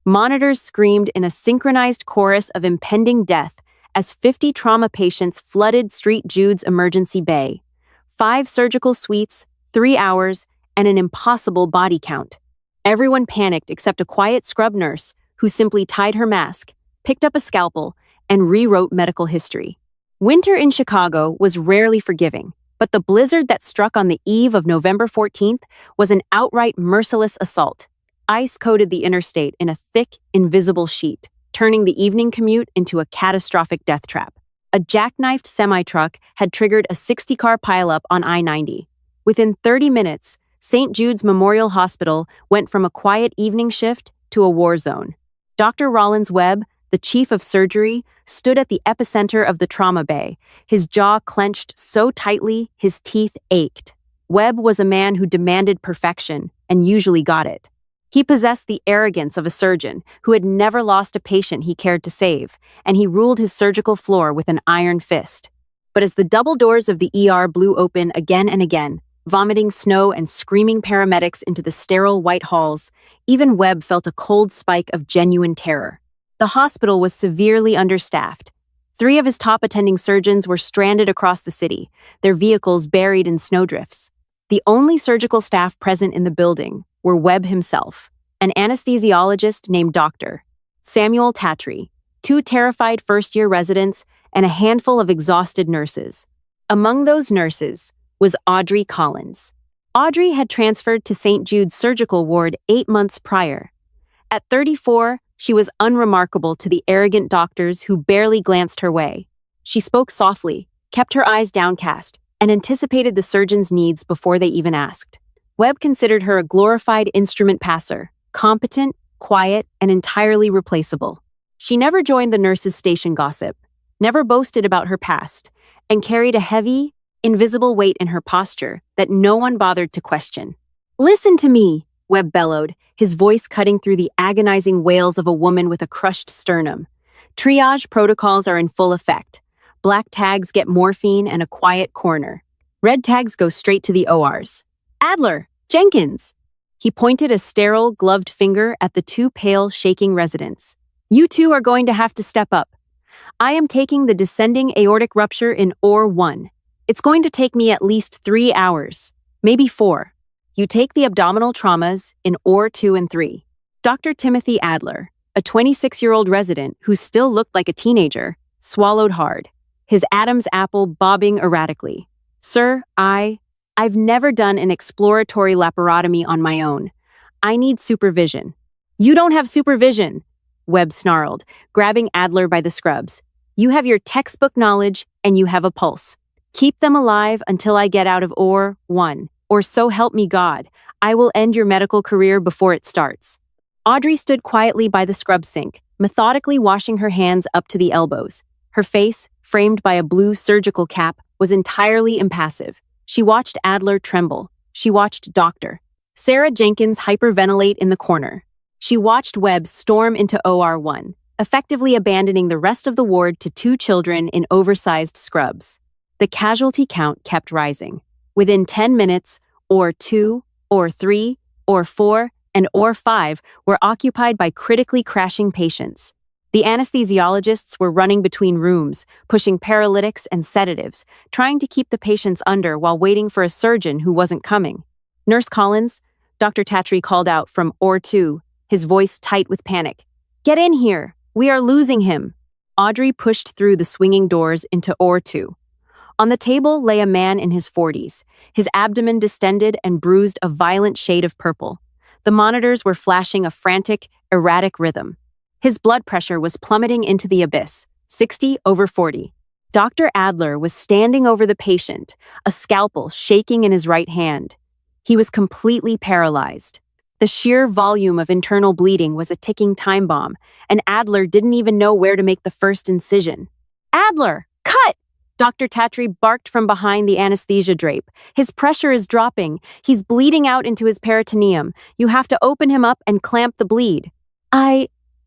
Monitors screamed in a synchronized chorus of impending death as 50 trauma patients flooded Jude's emergency bay. 5 surgical suites, 3 hours, and an impossible body count. Everyone panicked except a quiet scrub nurse who simply tied her mask, picked up a scalpel, and rewrote medical history. Winter in Chicago was rarely forgiving, but the blizzard that struck on the eve of November 14th was an outright merciless assault. Ice coated the interstate in a thick, invisible sheet, turning the evening commute into a catastrophic death trap. A jackknifed semi-truck had triggered a 60-car pileup on I-90. Within 30 minutes, St. Jude's Memorial Hospital went from a quiet evening shift to a war zone. Dr. Rollins Webb, the chief of surgery, stood at the epicenter of the trauma bay, his jaw clenched so tightly his teeth ached. Webb was a man who demanded perfection and usually got it. He possessed the arrogance of a surgeon who had never lost a patient he cared to save, and he ruled his surgical floor with an iron fist. But as the double doors of the ER blew open again and again, vomiting snow and screaming paramedics into the sterile white halls, even Webb felt a cold spike of genuine terror. The hospital was severely understaffed. 3 of his top attending surgeons were stranded across the city, their vehicles buried in snowdrifts. The only surgical staff present in the building were Webb himself, an anesthesiologist named Dr. Samuel Tatry, 2 terrified first-year residents, and a handful of exhausted nurses. Among those nurses was Audrey Collins. Audrey had transferred to St. Jude's surgical ward 8 months prior. At 34, she was unremarkable to the arrogant doctors who barely glanced her way. She spoke softly, kept her eyes downcast, and anticipated the surgeons' needs before they even asked. Webb considered her a glorified instrument passer, competent, quiet, and entirely replaceable. She never joined the nurses' station gossip, never boasted about her past, and carried a heavy, invisible weight in her posture that no one bothered to question. "Listen to me," Webb bellowed, his voice cutting through the agonizing wails of a woman with a crushed sternum. "Triage protocols are in full effect. Black tags get morphine and a quiet corner. Red tags go straight to the ORs. Adler, Jenkins." He pointed a sterile, gloved finger at the 2 pale, shaking residents. "You 2 are going to have to step up. I am taking the descending aortic rupture in OR 1. It's going to take me at least 3 hours, maybe 4. You take the abdominal traumas in OR 2 and 3. Dr. Timothy Adler, a 26-year-old resident who still looked like a teenager, swallowed hard, his Adam's apple bobbing erratically. "Sir, I've never done an exploratory laparotomy on my own. I need supervision." "You don't have supervision," Webb snarled, grabbing Adler by the scrubs. "You have your textbook knowledge and you have a pulse. Keep them alive until I get out of OR 1, or so help me God, I will end your medical career before it starts." Audrey stood quietly by the scrub sink, methodically washing her hands up to the elbows. Her face, framed by a blue surgical cap, was entirely impassive. She watched Adler tremble. She watched Dr. Sarah Jenkins hyperventilate in the corner. She watched Webb storm into OR 1, effectively abandoning the rest of the ward to 2 children in oversized scrubs. The casualty count kept rising. Within 10 minutes, OR 2, OR 3, OR 4, and OR 5 were occupied by critically crashing patients. The anesthesiologists were running between rooms, pushing paralytics and sedatives, trying to keep the patients under while waiting for a surgeon who wasn't coming. "Nurse Collins," Dr. Tatry called out from OR 2, his voice tight with panic. "Get in here! We are losing him!" Audrey pushed through the swinging doors into OR 2. On the table lay a man in his 40s, his abdomen distended and bruised a violent shade of purple. The monitors were flashing a frantic, erratic rhythm. His blood pressure was plummeting into the abyss, 60/40. Dr. Adler was standing over the patient, a scalpel shaking in his right hand. He was completely paralyzed. The sheer volume of internal bleeding was a ticking time bomb, and Adler didn't even know where to make the first incision. "Adler, cut!" Dr. Tatry barked from behind the anesthesia drape. "His pressure is dropping. He's bleeding out into his peritoneum. You have to open him up and clamp the bleed."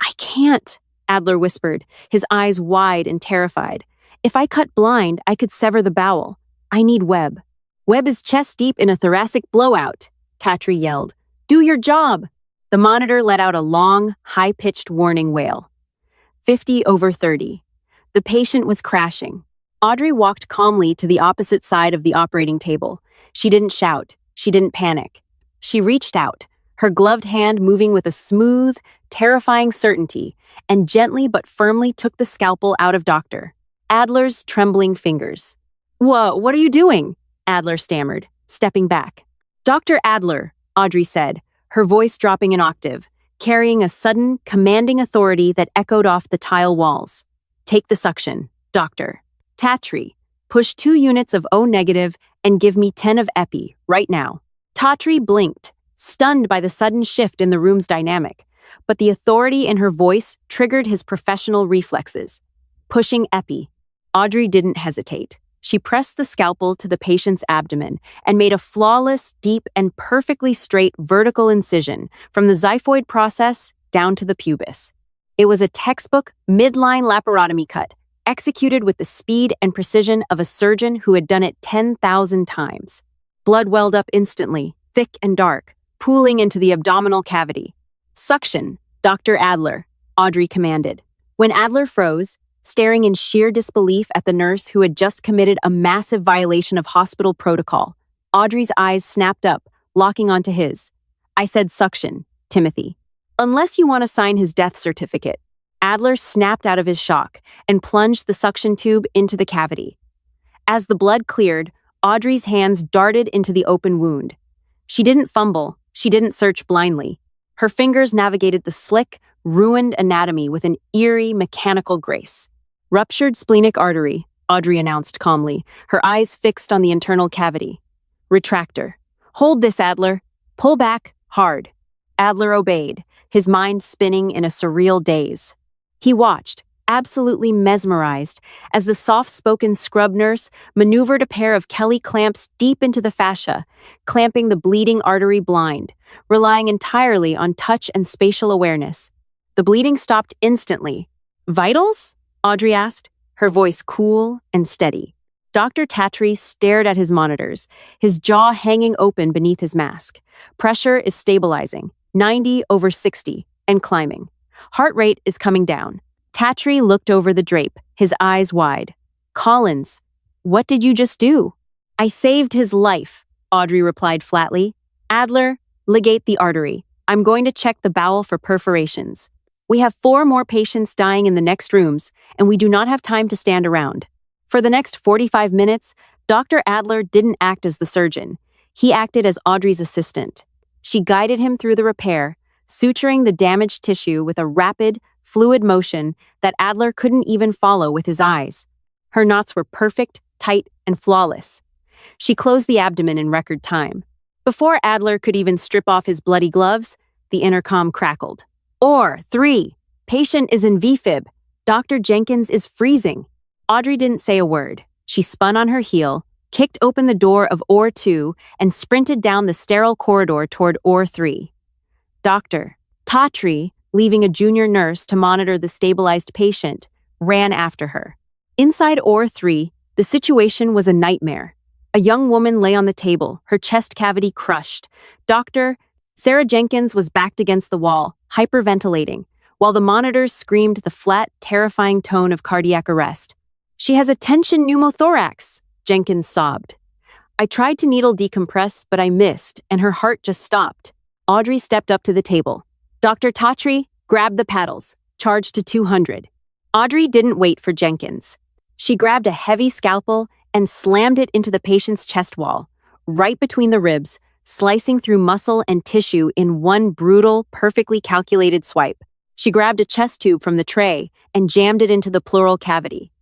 I can't," Adler whispered, his eyes wide and terrified. "If I cut blind, I could sever the bowel. I need Webb." "Webb is chest deep in a thoracic blowout," Tatry yelled. "Do your job!" The monitor let out a long, high-pitched warning wail. 50/30. The patient was crashing. Audrey walked calmly to the opposite side of the operating table. She didn't shout. She didn't panic. She reached out, her gloved hand moving with a smooth, terrifying certainty, and gently but firmly took the scalpel out of Dr. Adler's trembling fingers. "Whoa, what are you doing?" Adler stammered, stepping back. "Dr. Adler," Audrey said, her voice dropping an octave, carrying a sudden, commanding authority that echoed off the tile walls. "Take the suction, Dr. Tatry. Push 2 units of O negative and give me 10 of epi, right now." Tatry blinked, stunned by the sudden shift in the room's dynamic, but the authority in her voice triggered his professional reflexes. Pushing epi. Audrey didn't hesitate. She pressed the scalpel to the patient's abdomen and made a flawless, deep, and perfectly straight vertical incision from the xiphoid process down to the pubis. It was a textbook midline laparotomy cut, executed with the speed and precision of a surgeon who had done it 10,000 times. Blood welled up instantly, thick and dark, pooling into the abdominal cavity. "Suction, Dr. Adler," Audrey commanded. When Adler froze, staring in sheer disbelief at the nurse who had just committed a massive violation of hospital protocol, Audrey's eyes snapped up, locking onto his. "I said suction, Timothy. Unless you want to sign his death certificate." Adler snapped out of his shock and plunged the suction tube into the cavity. As the blood cleared, Audrey's hands darted into the open wound. She didn't fumble, she didn't search blindly. Her fingers navigated the slick, ruined anatomy with an eerie, mechanical grace. "Ruptured splenic artery," Audrey announced calmly, her eyes fixed on the internal cavity. "Retractor. Hold this, Adler. Pull back, hard." Adler obeyed, his mind spinning in a surreal daze. He watched, absolutely mesmerized, as the soft-spoken scrub nurse maneuvered a pair of Kelly clamps deep into the fascia, clamping the bleeding artery blind, relying entirely on touch and spatial awareness. The bleeding stopped instantly. "Vitals?" Audrey asked, her voice cool and steady. Dr. Tatry stared at his monitors, his jaw hanging open beneath his mask. Pressure is stabilizing, 90/60, and climbing. Heart rate is coming down. Tatry looked over the drape, his eyes wide. "Collins, what did you just do?" "I saved his life," Audrey replied flatly. "Adler, ligate the artery. I'm going to check the bowel for perforations. We have 4 more patients dying in the next rooms, and we do not have time to stand around." For the next 45 minutes, Dr. Adler didn't act as the surgeon. He acted as Audrey's assistant. She guided him through the repair, suturing the damaged tissue with a rapid, fluid motion that Adler couldn't even follow with his eyes. Her knots were perfect, tight, and flawless. She closed the abdomen in record time. Before Adler could even strip off his bloody gloves, the intercom crackled. "OR 3. Patient is in VFib. Dr. Jenkins is freezing." Audrey didn't say a word. She spun on her heel, kicked open the door of OR 2, and sprinted down the sterile corridor toward OR 3. Dr. Tatry, leaving a junior nurse to monitor the stabilized patient, ran after her. Inside OR 3, the situation was a nightmare. A young woman lay on the table, her chest cavity crushed. Dr. Sarah Jenkins was backed against the wall, hyperventilating, while the monitors screamed the flat, terrifying tone of cardiac arrest. "She has a tension pneumothorax," Jenkins sobbed. "I tried to needle decompress, but I missed, and her heart just stopped." Audrey stepped up to the table. "Dr. Tatry, grab the paddles. Charge to 200. Audrey didn't wait for Jenkins. She grabbed a heavy scalpel and slammed it into the patient's chest wall, right between the ribs, slicing through muscle and tissue in one brutal, perfectly calculated swipe. She grabbed a chest tube from the tray and jammed it into the pleural cavity.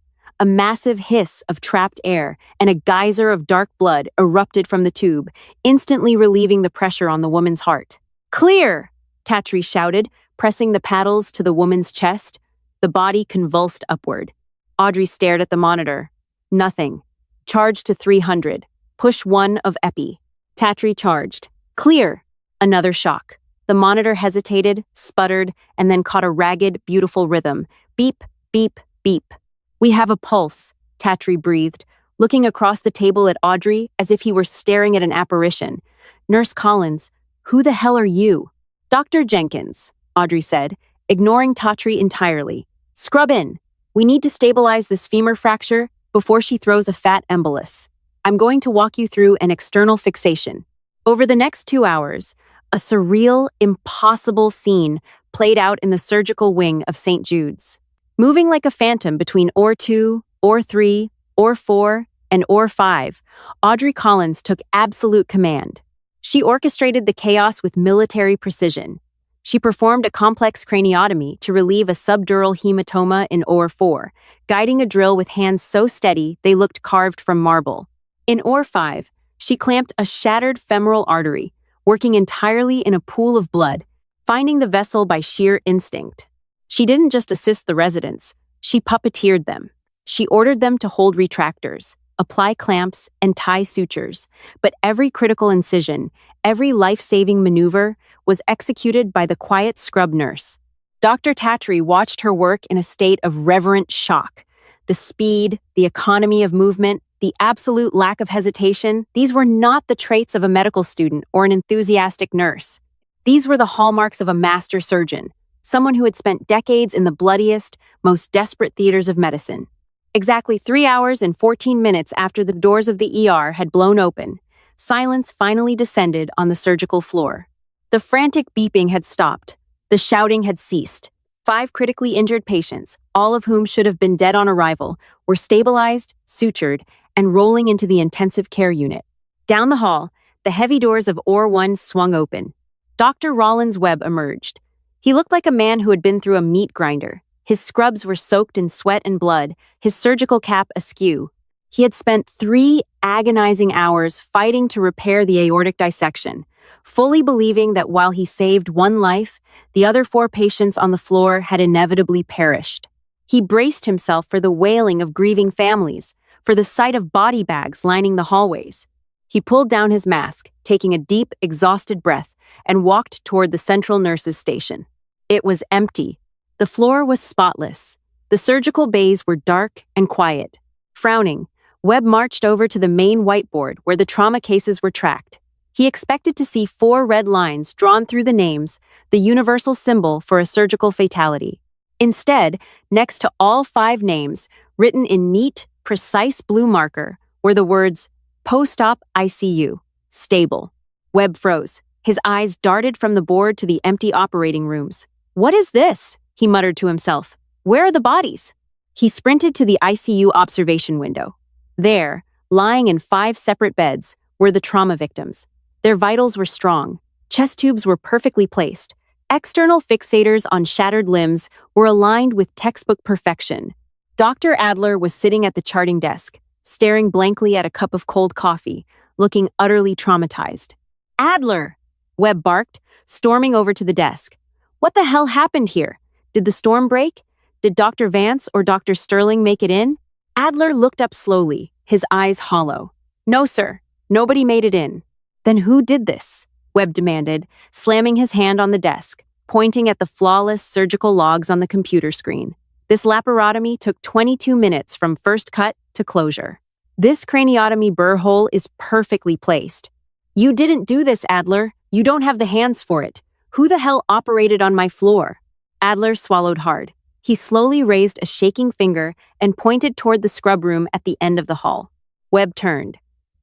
A massive hiss of trapped air and a geyser of dark blood erupted from the tube, instantly relieving the pressure on the woman's heart. "Clear!" Tatry shouted, pressing the paddles to the woman's chest. The body convulsed upward. Audrey stared at the monitor. Nothing. Charge to 300. Push 1 of epi. Tatry charged. "Clear!" Another shock. The monitor hesitated, sputtered, and then caught a ragged, beautiful rhythm. Beep, beep, beep. "We have a pulse," Tatry breathed, looking across the table at Audrey as if he were staring at an apparition. "Nurse Collins, who the hell are you?" Dr. Jenkins, Audrey said, ignoring Tatri entirely. Scrub in. We need to stabilize this femur fracture before she throws a fat embolus. I'm going to walk you through an external fixation. Over the next 2 hours, a surreal, impossible scene played out in the surgical wing of St. Jude's. Moving like a phantom between OR 2, OR 3, OR 4, and OR 5, Audrey Collins took absolute command. She orchestrated the chaos with military precision. She performed a complex craniotomy to relieve a subdural hematoma in OR 4, guiding a drill with hands so steady they looked carved from marble. In OR 5, she clamped a shattered femoral artery, working entirely in a pool of blood, finding the vessel by sheer instinct. She didn't just assist the residents, she puppeteered them. She ordered them to hold retractors, apply clamps, and tie sutures, but every critical incision, every life-saving maneuver was executed by the quiet scrub nurse. Dr. Tatri watched her work in a state of reverent shock. The speed, the economy of movement, the absolute lack of hesitation, these were not the traits of a medical student or an enthusiastic nurse. These were the hallmarks of a master surgeon, someone who had spent decades in the bloodiest, most desperate theaters of medicine. Exactly 3 hours and 14 minutes after the doors of the ER had blown open, silence finally descended on the surgical floor. The frantic beeping had stopped. The shouting had ceased. 5 critically injured patients, all of whom should have been dead on arrival, were stabilized, sutured, and rolling into the intensive care unit. Down the hall, the heavy doors of OR 1 swung open. Dr. Rollins Webb emerged. He looked like a man who had been through a meat grinder. His scrubs were soaked in sweat and blood, his surgical cap askew. He had spent 3 agonizing hours fighting to repair the aortic dissection, fully believing that while he saved 1 life, the other 4 patients on the floor had inevitably perished. He braced himself for the wailing of grieving families, for the sight of body bags lining the hallways. He pulled down his mask, taking a deep, exhausted breath, and walked toward the central nurses' station. It was empty. The floor was spotless. The surgical bays were dark and quiet. Frowning, Webb marched over to the main whiteboard where the trauma cases were tracked. He expected to see 4 red lines drawn through the names, the universal symbol for a surgical fatality. Instead, next to all 5 names, written in neat, precise blue marker, were the words, post-op ICU, stable. Webb froze. His eyes darted from the board to the empty operating rooms. What is this? He muttered to himself. Where are the bodies? He sprinted to the ICU observation window. There, lying in 5 separate beds, were the trauma victims. Their vitals were strong. Chest tubes were perfectly placed. External fixators on shattered limbs were aligned with textbook perfection. Dr. Adler was sitting at the charting desk, staring blankly at a cup of cold coffee, looking utterly traumatized. Adler! Webb barked, storming over to the desk. What the hell happened here? Did the storm break? Did Dr. Vance or Dr. Sterling make it in? Adler looked up slowly, his eyes hollow. No, sir. Nobody made it in. Then who did this? Webb demanded, slamming his hand on the desk, pointing at the flawless surgical logs on the computer screen. This laparotomy took 22 minutes from first cut to closure. This craniotomy burr hole is perfectly placed. You didn't do this, Adler. You don't have the hands for it. Who the hell operated on my floor? Adler swallowed hard. He slowly raised a shaking finger and pointed toward the scrub room at the end of the hall. Webb turned.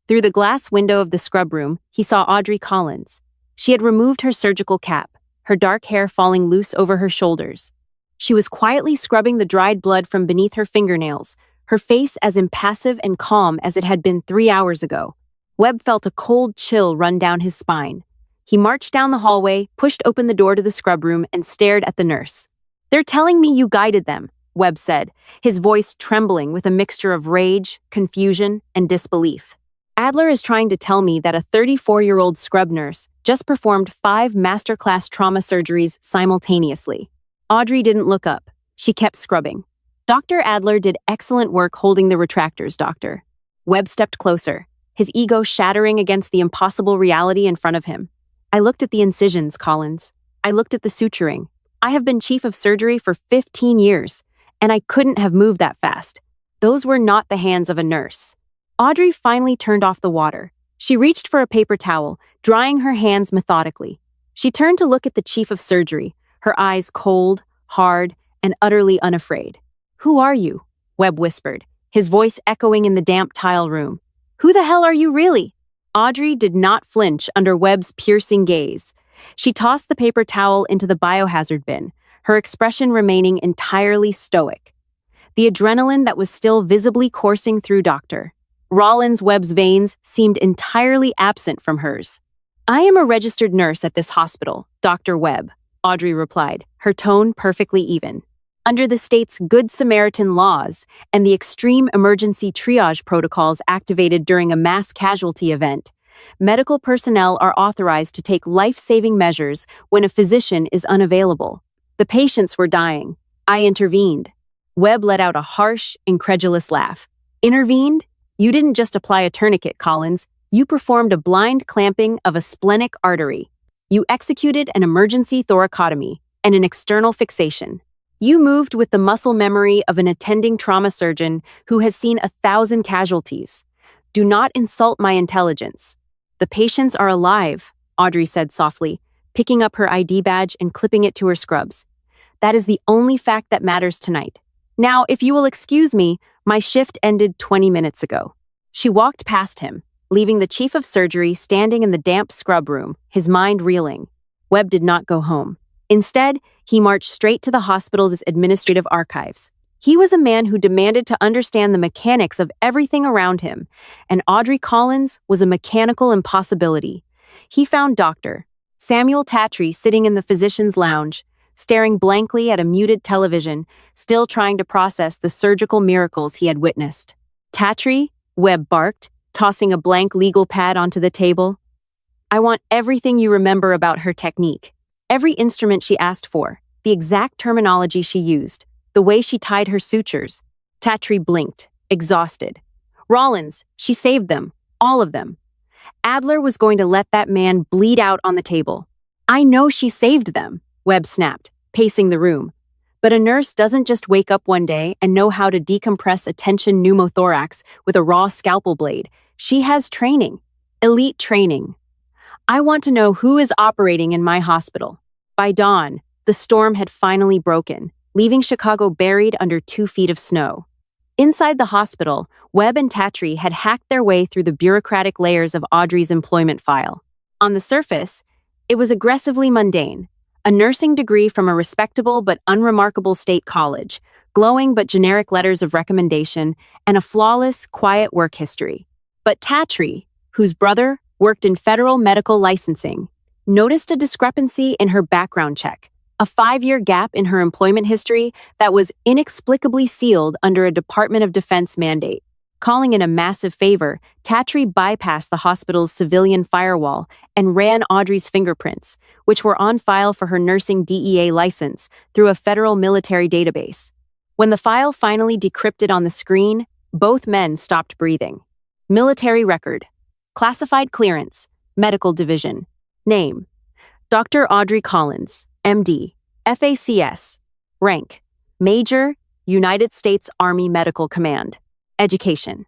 Through the glass window of the scrub room, he saw Audrey Collins. She had removed her surgical cap, her dark hair falling loose over her shoulders. She was quietly scrubbing the dried blood from beneath her fingernails, her face as impassive and calm as it had been 3 hours ago. Webb felt a cold chill run down his spine. He marched down the hallway, pushed open the door to the scrub room, and stared at the nurse. They're telling me you guided them, Webb said, his voice trembling with a mixture of rage, confusion, and disbelief. Adler is trying to tell me that a 34-year-old scrub nurse just performed 5 masterclass trauma surgeries simultaneously. Audrey didn't look up. She kept scrubbing. Dr. Adler did excellent work holding the retractors, doctor. Webb stepped closer, his ego shattering against the impossible reality in front of him. I looked at the incisions, Collins. I looked at the suturing. I have been chief of surgery for 15 years, and I couldn't have moved that fast. Those were not the hands of a nurse. Audrey finally turned off the water. She reached for a paper towel, drying her hands methodically. She turned to look at the chief of surgery, her eyes cold, hard, and utterly unafraid. "Who are you?" Webb whispered, his voice echoing in the damp tile room. "Who the hell are you really?" Audrey did not flinch under Webb's piercing gaze. She tossed the paper towel into the biohazard bin, her expression remaining entirely stoic. The adrenaline that was still visibly coursing through Dr. Rollins Webb's veins seemed entirely absent from hers. "I am a registered nurse at this hospital, Dr. Webb," Audrey replied, her tone perfectly even. "Under the state's Good Samaritan laws and the extreme emergency triage protocols activated during a mass casualty event, medical personnel are authorized to take life-saving measures when a physician is unavailable. The patients were dying. I intervened." Webb let out a harsh, incredulous laugh. "Intervened? You didn't just apply a tourniquet, Collins. You performed a blind clamping of a splenic artery. You executed an emergency thoracotomy and an external fixation. You moved with the muscle memory of an attending trauma surgeon who has seen 1,000 casualties. Do not insult my intelligence." "The patients are alive," Audrey said softly, picking up her ID badge and clipping it to her scrubs. "That is the only fact that matters tonight. Now, if you will excuse me, my shift ended 20 minutes ago." She walked past him, leaving the chief of surgery standing in the damp scrub room, his mind reeling. Webb did not go home. Instead, he marched straight to the hospital's administrative archives. He was a man who demanded to understand the mechanics of everything around him, and Audrey Collins was a mechanical impossibility. He found Dr. Samuel Tatry sitting in the physician's lounge, staring blankly at a muted television, still trying to process the surgical miracles he had witnessed. "Tatry," Webb barked, tossing a blank legal pad onto the table. "I want everything you remember about her technique. Every instrument she asked for, the exact terminology she used, the way she tied her sutures." Tatry blinked, exhausted. "Rollins, she saved them, all of them. Adler was going to let that man bleed out on the table." "I know she saved them," Webb snapped, pacing the room. "But a nurse doesn't just wake up one day and know how to decompress a tension pneumothorax with a raw scalpel blade. She has training, elite training. I want to know who is operating in my hospital." By dawn, the storm had finally broken, leaving Chicago buried under 2 feet of snow. Inside the hospital, Webb and Tatry had hacked their way through the bureaucratic layers of Audrey's employment file. On the surface, it was aggressively mundane. A nursing degree from a respectable but unremarkable state college, glowing but generic letters of recommendation, and a flawless, quiet work history. But Tatry, whose brother worked in federal medical licensing, noticed a discrepancy in her background check, a 5-year gap in her employment history that was inexplicably sealed under a Department of Defense mandate. Calling it a massive favor, Tatry bypassed the hospital's civilian firewall and ran Audrey's fingerprints, which were on file for her nursing DEA license, through a federal military database. When the file finally decrypted on the screen, both men stopped breathing. Military record. Classified clearance. Medical division. Name: Dr. Audrey Collins, MD, FACS. Rank: Major, United States Army Medical Command. Education: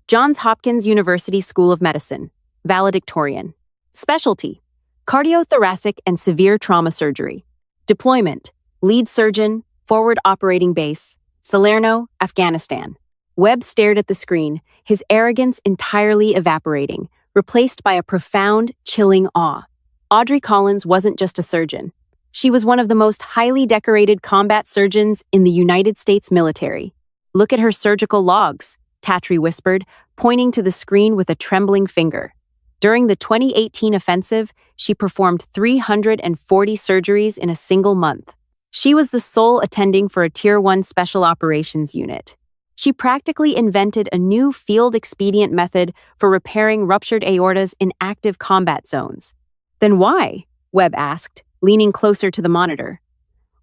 Johns Hopkins University School of Medicine, valedictorian. Specialty: cardiothoracic and severe trauma surgery. Deployment: lead surgeon, forward operating base, Salerno, Afghanistan. Webb stared at the screen, his arrogance entirely evaporating, replaced by a profound, chilling awe. Audrey Collins wasn't just a surgeon. She was one of the most highly decorated combat surgeons in the United States military. "Look at her surgical logs," Tatry whispered, pointing to the screen with a trembling finger. During the 2018 offensive, she performed 340 surgeries in a single month. She was the sole attending for a Tier 1 Special Operations Unit. She practically invented a new field-expedient method for repairing ruptured aortas in active combat zones. "Then why?" Webb asked, leaning closer to the monitor.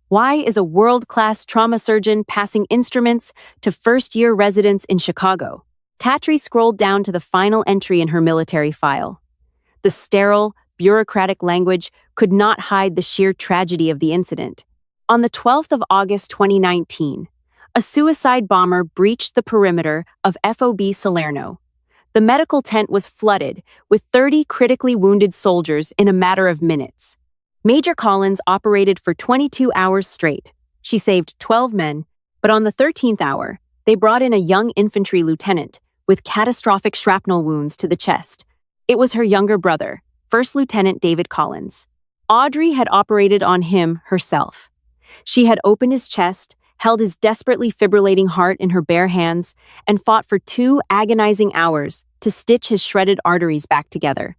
"Why is a world-class trauma surgeon passing instruments to first-year residents in Chicago?" Tatry scrolled down to the final entry in her military file. The sterile, bureaucratic language could not hide the sheer tragedy of the incident. On the 12th of August 2019, a suicide bomber breached the perimeter of FOB Salerno. The medical tent was flooded with 30 critically wounded soldiers in a matter of minutes. Major Collins operated for 22 hours straight. She saved 12 men, but on the 13th hour, they brought in a young infantry lieutenant with catastrophic shrapnel wounds to the chest. It was her younger brother, First Lieutenant David Collins. Audrey had operated on him herself. She had opened his chest, held his desperately fibrillating heart in her bare hands, and fought for 2 agonizing hours to stitch his shredded arteries back together.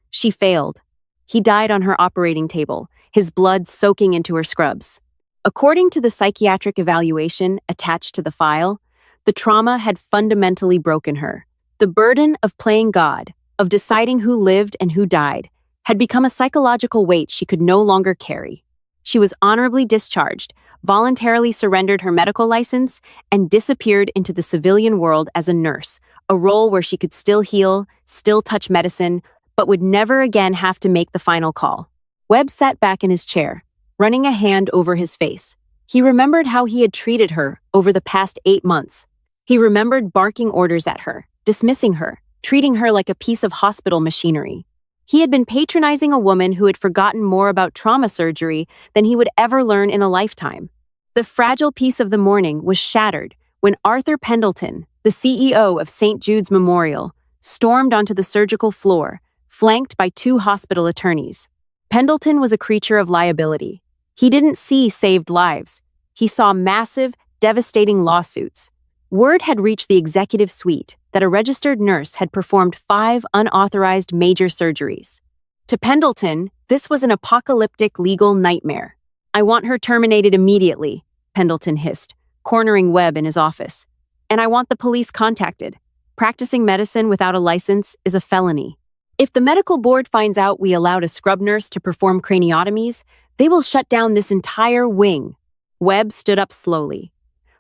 She failed. He died on her operating table, his blood soaking into her scrubs. According to the psychiatric evaluation attached to the file, the trauma had fundamentally broken her. The burden of playing God, of deciding who lived and who died, had become a psychological weight she could no longer carry. She was honorably discharged, voluntarily surrendered her medical license, and disappeared into the civilian world as a nurse, a role where she could still heal, still touch medicine, but would never again have to make the final call. Webb sat back in his chair, running a hand over his face. He remembered how he had treated her over the past 8 months. He remembered barking orders at her, dismissing her, treating her like a piece of hospital machinery. He had been patronizing a woman who had forgotten more about trauma surgery than he would ever learn in a lifetime. The fragile peace of the morning was shattered when Arthur Pendleton, the CEO of St. Jude's Memorial, stormed onto the surgical floor, flanked by 2 hospital attorneys. Pendleton was a creature of liability. He didn't see saved lives. He saw massive, devastating lawsuits. Word had reached the executive suite that a registered nurse had performed 5 unauthorized major surgeries. To Pendleton, this was an apocalyptic legal nightmare. "I want her terminated immediately," Pendleton hissed, cornering Webb in his office. "And I want the police contacted. Practicing medicine without a license is a felony. If the medical board finds out we allowed a scrub nurse to perform craniotomies, they will shut down this entire wing." Webb stood up slowly.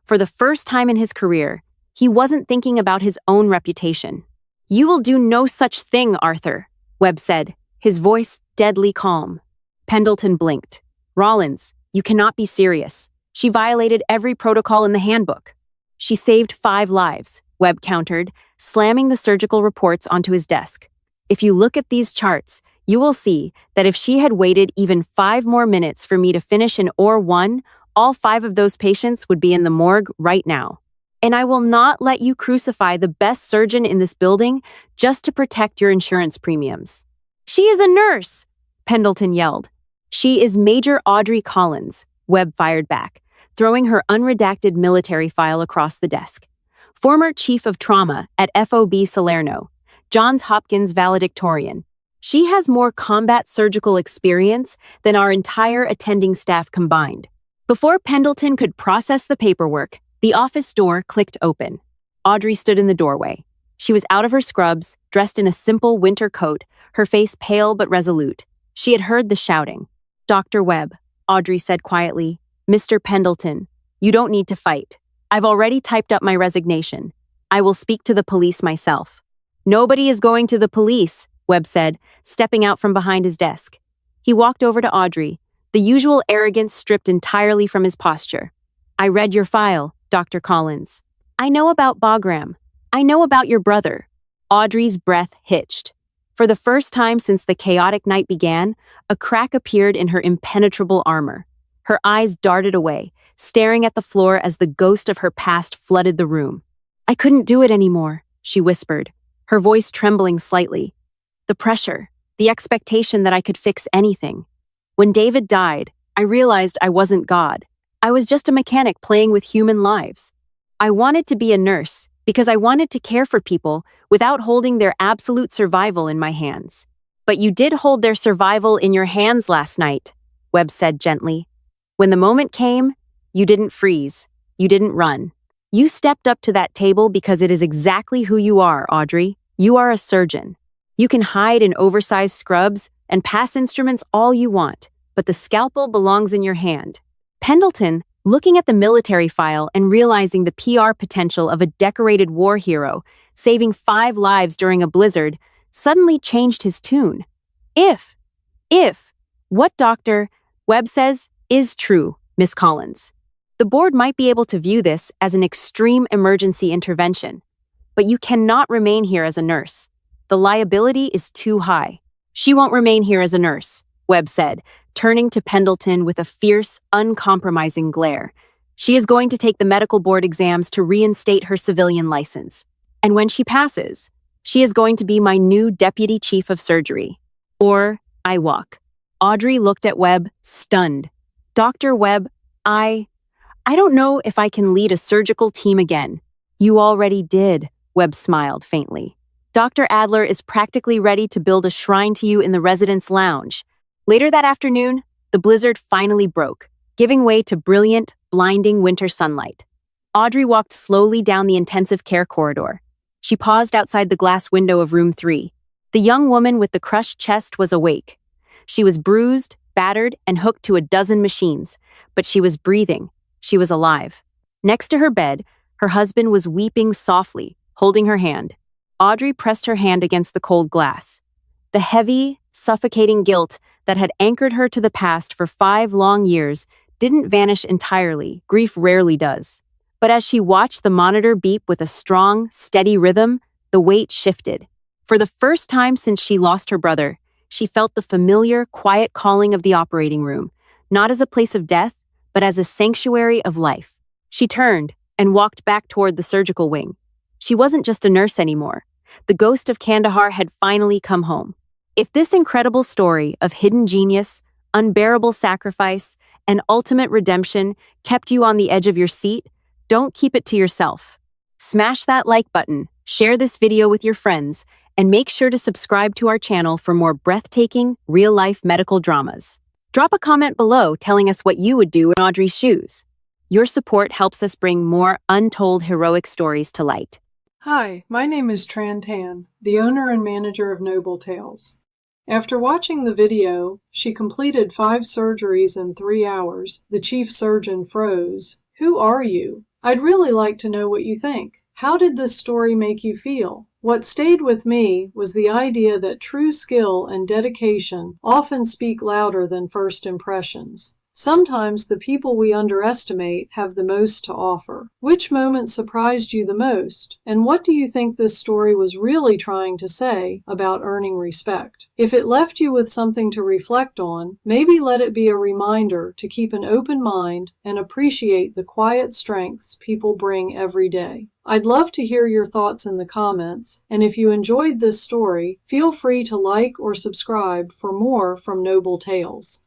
For the first time in his career, he wasn't thinking about his own reputation. "You will do no such thing, Arthur," Webb said, his voice deadly calm. Pendleton blinked. "Rollins, you cannot be serious. She violated every protocol in the handbook." "She saved 5 lives," Webb countered, slamming the surgical reports onto his desk. "If you look at these charts, you will see that if she had waited even 5 more minutes for me to finish an OR1, all 5 of those patients would be in the morgue right now. And I will not let you crucify the best surgeon in this building just to protect your insurance premiums." "She is a nurse!" Pendleton yelled. "She is Major Audrey Collins," Webb fired back, throwing her unredacted military file across the desk. "Former Chief of Trauma at FOB Salerno, Johns Hopkins valedictorian. She has more combat surgical experience than our entire attending staff combined." Before Pendleton could process the paperwork, the office door clicked open. Audrey stood in the doorway. She was out of her scrubs, dressed in a simple winter coat, her face pale but resolute. She had heard the shouting. "Dr. Webb," Audrey said quietly, "Mr. Pendleton, you don't need to fight. I've already typed up my resignation. I will speak to the police myself." "Nobody is going to the police," Webb said, stepping out from behind his desk. He walked over to Audrey, the usual arrogance stripped entirely from his posture. "I read your file, Dr. Collins. I know about Bagram. I know about your brother." Audrey's breath hitched. For the first time since the chaotic night began, a crack appeared in her impenetrable armor. Her eyes darted away, staring at the floor as the ghost of her past flooded the room. "I couldn't do it anymore," she whispered, her voice trembling slightly. "The pressure, the expectation that I could fix anything. When David died, I realized I wasn't God. I was just a mechanic playing with human lives. I wanted to be a nurse because I wanted to care for people without holding their absolute survival in my hands." "But you did hold their survival in your hands last night," Webb said gently. "When the moment came, you didn't freeze. You didn't run. You stepped up to that table because it is exactly who you are, Audrey. You are a surgeon. You can hide in oversized scrubs and pass instruments all you want, but the scalpel belongs in your hand." Pendleton, looking at the military file and realizing the PR potential of a decorated war hero, saving 5 lives during a blizzard, suddenly changed his tune. If, what Dr. Webb says is true, Miss Collins. The board might be able to view this as an extreme emergency intervention, but you cannot remain here as a nurse. The liability is too high." "She won't remain here as a nurse," Webb said, turning to Pendleton with a fierce, uncompromising glare. She is going to take the medical board exams to reinstate her civilian license. And when she passes, she is going to be my new deputy chief of surgery. Or I walk. Audrey looked at Webb, stunned. Dr. Webb, I don't know if I can lead a surgical team again. You already did, Webb smiled faintly. Dr. Adler is practically ready to build a shrine to you in the residence lounge. Later that afternoon, the blizzard finally broke, giving way to brilliant, blinding winter sunlight. Audrey walked slowly down the intensive care corridor. She paused outside the glass window of room 3. The young woman with the crushed chest was awake. She was bruised, battered, and hooked to a dozen machines, but she was breathing. She was alive. Next to her bed, her husband was weeping softly, holding her hand. Audrey pressed her hand against the cold glass. The heavy, suffocating guilt that had anchored her to the past for 5 long years didn't vanish entirely. Grief rarely does. But as she watched the monitor beep with a strong, steady rhythm, the weight shifted. For the first time since she lost her brother, she felt the familiar, quiet calling of the operating room, not as a place of death, but as a sanctuary of life. She turned and walked back toward the surgical wing. She wasn't just a nurse anymore. The ghost of Kandahar had finally come home. If this incredible story of hidden genius, unbearable sacrifice, and ultimate redemption kept you on the edge of your seat, don't keep it to yourself. Smash that like button, share this video with your friends, and make sure to subscribe to our channel for more breathtaking, real-life medical dramas. Drop a comment below telling us what you would do in Audrey's shoes. Your support helps us bring more untold heroic stories to light. Hi, my name is Tran Tan, the owner and manager of Noble Tales. After watching the video, she completed 5 surgeries in 3 hours. The chief surgeon froze. Who are you? I'd really like to know what you think. How did this story make you feel? What stayed with me was the idea that true skill and dedication often speak louder than first impressions. Sometimes the people we underestimate have the most to offer. Which moment surprised you the most? And what do you think this story was really trying to say about earning respect? If it left you with something to reflect on, maybe let it be a reminder to keep an open mind and appreciate the quiet strengths people bring every day. I'd love to hear your thoughts in the comments, and if you enjoyed this story, feel free to like or subscribe for more from Noble Tales.